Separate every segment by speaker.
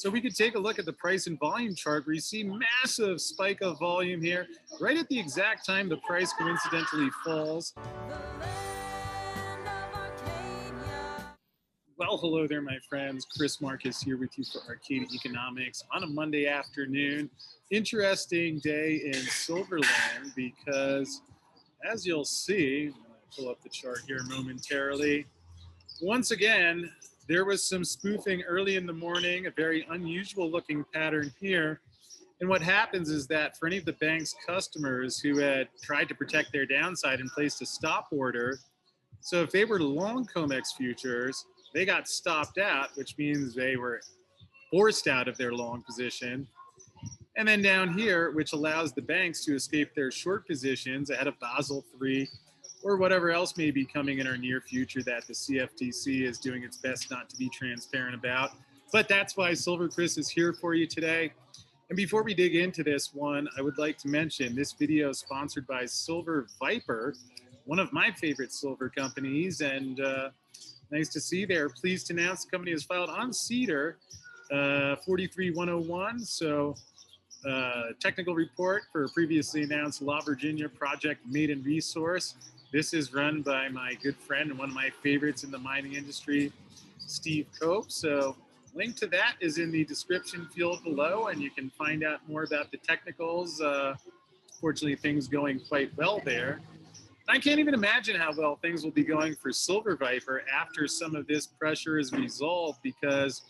Speaker 1: So we could take a look at the price and volume chart where you see massive spike of volume here, right at the exact time the price coincidentally falls. Well, hello there, my friends. Chris Marcus here with you for Arcadia Economics on a Monday afternoon. Interesting day in Silverland because, as you'll see, I'm going to pull up the chart here momentarily. Once again, there was some spoofing early in the morning, a very unusual looking pattern here. And what happens is that for any of the bank's customers who had tried to protect their downside and placed a stop order, so if they were long COMEX futures, they got stopped out, which means they were forced out of their long position. And then down here, which allows the banks to escape their short positions ahead of Basel III or whatever else may be coming in our near future that the CFTC is doing its best not to be transparent about. But that's why Silver Chris is here for you today. And before we dig into this one, I would like to mention this video is sponsored by Silver Viper, one of my favorite silver companies, and nice to see they're pleased to announce the company has filed on CEDAR 43101. So technical report for a previously announced La Virginia project Maiden Resource. This is run by my good friend and one of my favorites in the mining industry, Steve Cope. So link to that is in the description field below, and you can find out more about the technicals. Fortunately, things going quite well there. I can't even imagine how well things will be going for Silver Viper after some of this pressure is resolved, because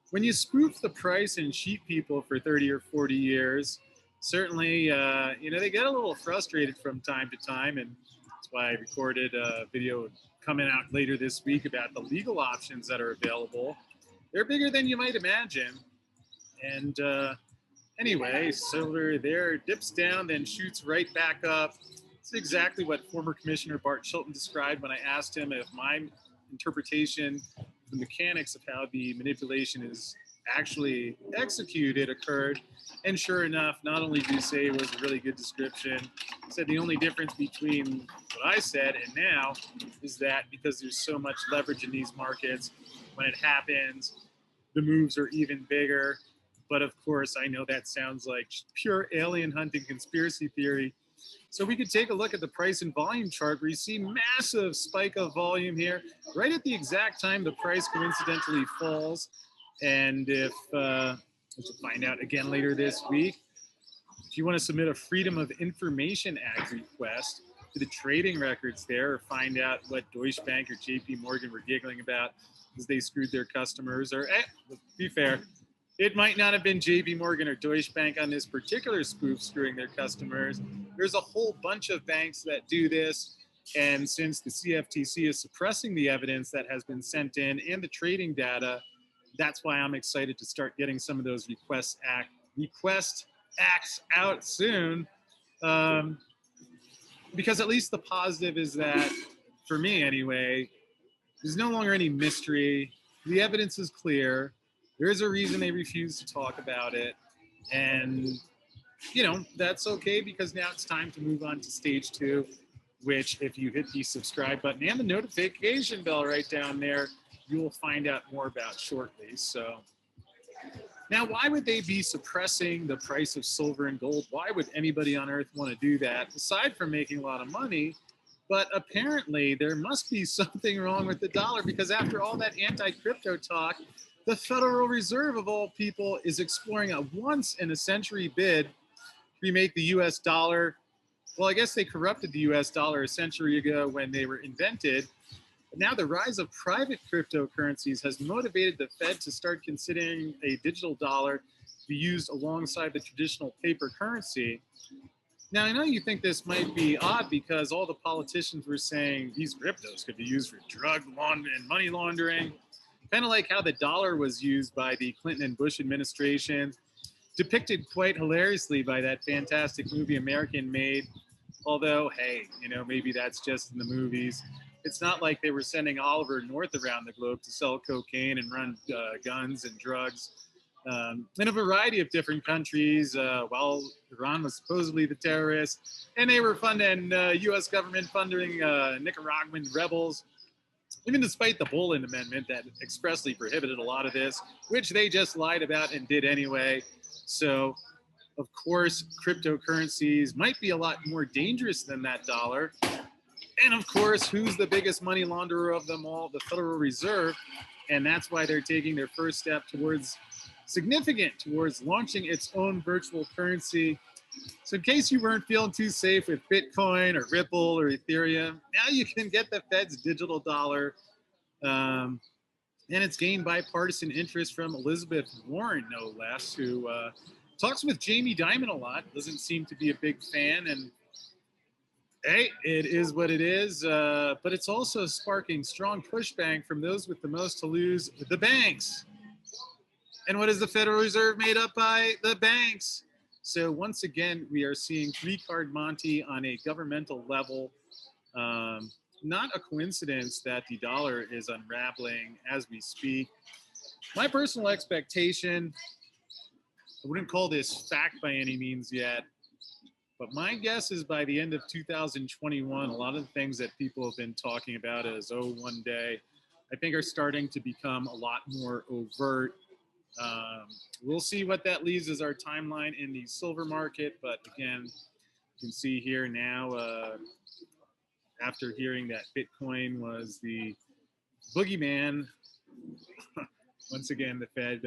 Speaker 1: when you spoof the price and cheat people for 30 or 40 years, certainly, they get a little frustrated from time to time, and that's why I recorded a video coming out later this week about the legal options that are available. They're bigger than you might imagine. And anyway, silver there dips down, then shoots right back up. It's exactly what former Commissioner Bart Chilton described when I asked him if my interpretation of the mechanics of how the manipulation is actually executed occurred. And sure enough, not only did he say it was a really good description, he said the only difference between what I said and now is that because there's so much leverage in these markets, when it happens, the moves are even bigger. But of course, I know that sounds like pure alien hunting conspiracy theory. So we could take a look at the price and volume chart where you see massive spike of volume here, right at the exact time the price coincidentally falls. And if, we'll find out again later this week, if you want to submit a Freedom of Information Act request to the trading records there, or find out what Deutsche Bank or JP Morgan were giggling about because they screwed their customers, or to be fair, it might not have been JP Morgan or Deutsche Bank on this particular spoof screwing their customers. There's a whole bunch of banks that do this. And since the CFTC is suppressing the evidence that has been sent in and the trading data, that's why I'm excited to start getting some of those request acts out soon. Because at least the positive is that, for me anyway, there's no longer any mystery. The evidence is clear. There is a reason they refuse to talk about it. And, that's okay, because now it's time to move on to stage 2, which if you hit the subscribe button and the notification bell right down there, you will find out more about shortly. So now, why would they be suppressing the price of silver and gold? Why would anybody on earth want to do that, aside from making a lot of money? But apparently there must be something wrong with the dollar, because after all that anti-crypto talk, the Federal Reserve, of all people, is exploring a once-in-a-century bid to remake the U.S. dollar. Well, I guess they corrupted the U.S. dollar a century ago when they were invented. But now the rise of private cryptocurrencies has motivated the Fed to start considering a digital dollar to be used alongside the traditional paper currency. Now, I know you think this might be odd because all the politicians were saying these cryptos could be used for drug laundering and money laundering. Kind of like how the dollar was used by the Clinton and Bush administration, depicted quite hilariously by that fantastic movie American Made. Although, hey, maybe that's just in the movies. It's not like they were sending Oliver North around the globe to sell cocaine and run guns and drugs in a variety of different countries, while Iran was supposedly the terrorist, and they were funding U.S. government funding Nicaraguan rebels. even despite the Boland Amendment that expressly prohibited a lot of this, which they just lied about and did anyway. So, of course, cryptocurrencies might be a lot more dangerous than that dollar. And of course, who's the biggest money launderer of them all? The Federal Reserve. And that's why they're taking their first step towards launching its own virtual currency. So in case you weren't feeling too safe with Bitcoin or Ripple or Ethereum, now you can get the Fed's digital dollar. And it's gained bipartisan interest from Elizabeth Warren, no less, who talks with Jamie Dimon a lot, doesn't seem to be a big fan. And hey, it is what it is. But it's also sparking strong pushback from those with the most to lose, the banks. And what is the Federal Reserve made up by? The banks. So once again, we are seeing three-card Monty on a governmental level. Not a coincidence that the dollar is unraveling as we speak. My personal expectation, I wouldn't call this fact by any means yet, but my guess is by the end of 2021, a lot of the things that people have been talking about as, oh, one day, I think are starting to become a lot more overt. We'll see what that leaves as our timeline in the silver market. But again, you can see here now, after hearing that Bitcoin was the boogeyman, once again, the Fed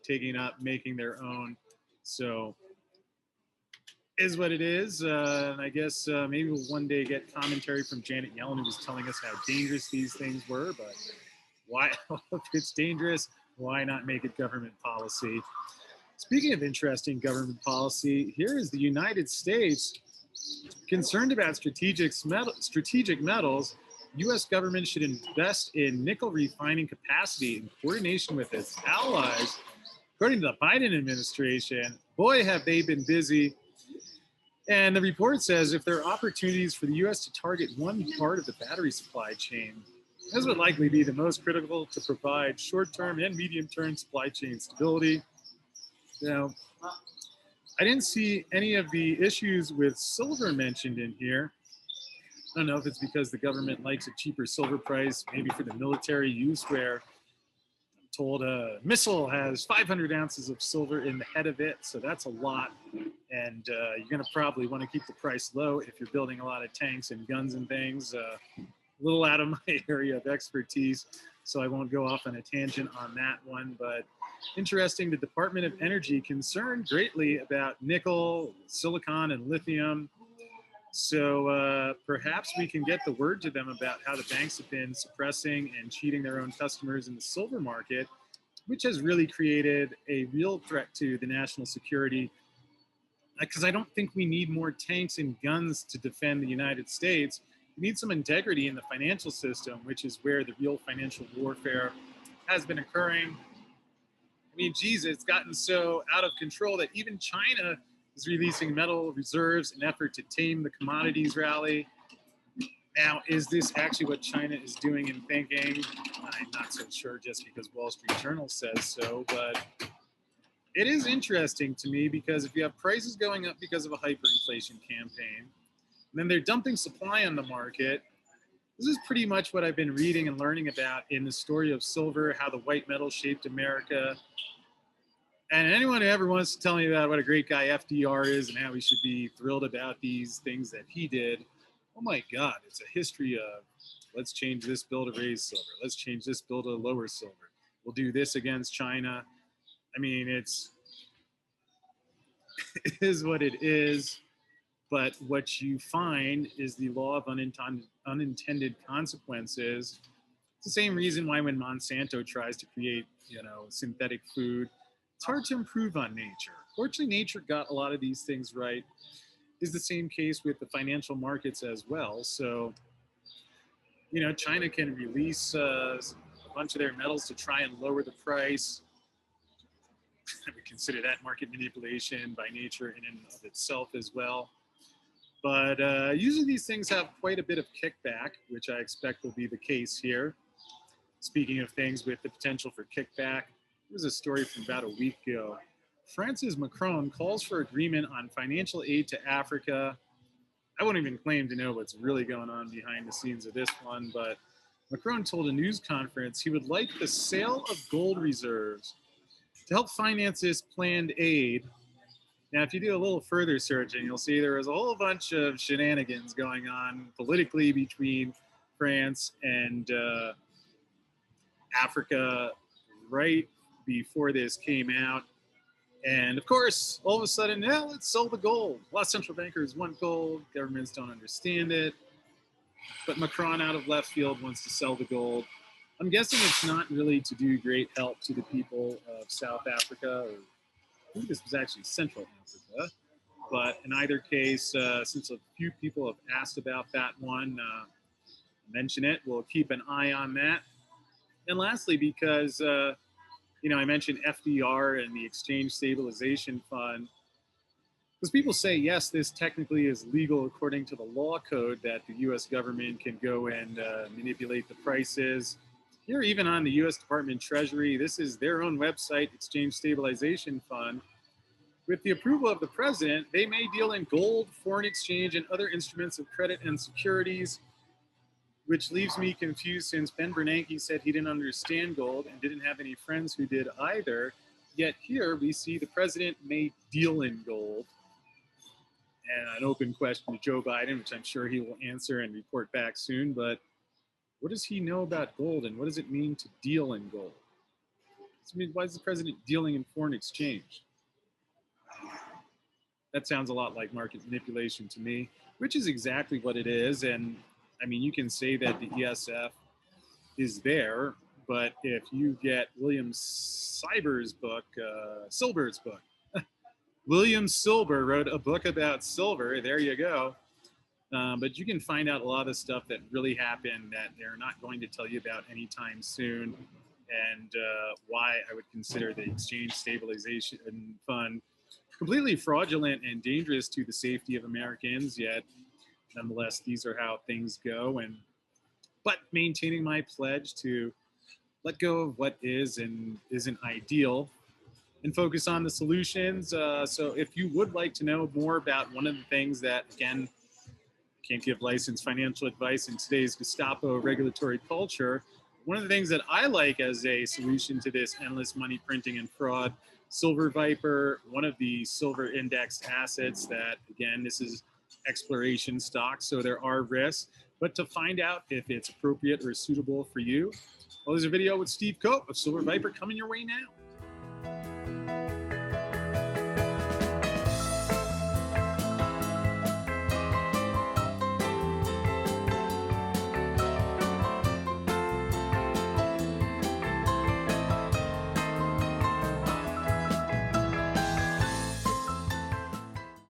Speaker 1: taking up, making their own. So is what it is. And I guess maybe we'll one day get commentary from Janet Yellen, who was telling us how dangerous these things were. But why, if it's dangerous, why not make it government policy? Speaking of interesting government policy, here is the United States concerned about strategic metals. U.S. government should invest in nickel refining capacity in coordination with its allies. According to the Biden administration, boy, have they been busy. And the report says if there are opportunities for the U.S. to target one part of the battery supply chain, this would likely be the most critical to provide short-term and medium-term supply chain stability. Now, I didn't see any of the issues with silver mentioned in here. I don't know if it's because the government likes a cheaper silver price, maybe for the military use, where I'm told a missile has 500 ounces of silver in the head of it, so that's a lot. And you're going to probably want to keep the price low if you're building a lot of tanks and guns and things. A little out of my area of expertise, so I won't go off on a tangent on that one. But interesting, the Department of Energy concerned greatly about nickel, silicon, and lithium. So perhaps we can get the word to them about how the banks have been suppressing and cheating their own customers in the silver market, which has really created a real threat to the national security. Because I don't think we need more tanks and guns to defend the United States. We need some integrity in the financial system, which is where the real financial warfare has been occurring. I mean, geez, it's gotten so out of control that even China is releasing metal reserves in an effort to tame the commodities rally. Now, is this actually what China is doing and thinking? I'm not so sure just because Wall Street Journal says so, but it is interesting to me because if you have prices going up because of a hyperinflation campaign, and then they're dumping supply on the market, this is pretty much what I've been reading and learning about in the story of silver, how the white metal shaped America. And anyone who ever wants to tell me about what a great guy FDR is and how we should be thrilled about these things that he did, oh my God, it's a history of let's change this bill to raise silver. Let's change this bill to lower silver. We'll do this against China. I mean, it is what it is. But what you find is the law of unintended consequences. It's the same reason why when Monsanto tries to create, synthetic food, it's hard to improve on nature. Fortunately, nature got a lot of these things right. Is the same case with the financial markets as well. So, China can release a bunch of their metals to try and lower the price. We consider that market manipulation by nature in and of itself as well. But usually these things have quite a bit of kickback, which I expect will be the case here. Speaking of things with the potential for kickback, here's a story from about a week ago. France's Macron calls for agreement on financial aid to Africa. I won't even claim to know what's really going on behind the scenes of this one, but Macron told a news conference he would like the sale of gold reserves to help finance this planned aid. Now, if you do a little further searching, you'll see there was a whole bunch of shenanigans going on politically between France and Africa right before this came out. And of course, all of a sudden, now let's sell the gold. A lot of central bankers want gold. Governments don't understand it. But Macron, out of left field, wants to sell the gold. I'm guessing it's not really to do great help to the people of South Africa, or I think this was actually Central Africa. But in either case, since a few people have asked about that one, mention it. We'll keep an eye on that. And lastly, because I mentioned FDR and the Exchange Stabilization Fund, because people say, yes, this technically is legal according to the law code that the U.S. government can go and manipulate the prices. Here, even on the U.S. Department of Treasury, this is their own website, Exchange Stabilization Fund. With the approval of the president, they may deal in gold, foreign exchange, and other instruments of credit and securities, which leaves me confused since Ben Bernanke said he didn't understand gold and didn't have any friends who did either. Yet here we see the president may deal in gold. And an open question to Joe Biden, which I'm sure he will answer and report back soon. But what does he know about gold, and what does it mean to deal in gold? I mean, why is the president dealing in foreign exchange? That sounds a lot like market manipulation to me, which is exactly what it is. And I mean, you can say that the ESF is there, but if you get William Silber's book, William Silber wrote a book about silver. There you go. But you can find out a lot of stuff that really happened that they're not going to tell you about anytime soon, and why I would consider the Exchange Stabilization Fund completely fraudulent and dangerous to the safety of Americans. Yet, nonetheless, these are how things go. But maintaining my pledge to let go of what is and isn't ideal, and focus on the solutions. So if you would like to know more about one of the things that, again, can't give licensed financial advice in today's Gestapo regulatory culture, one of the things that I like as a solution to this endless money printing and fraud, Silver Viper, one of the silver indexed assets that, again, this is exploration stock, so there are risks. But to find out if it's appropriate or suitable for you, well, there's a video with Steve Cope of Silver Viper coming your way now.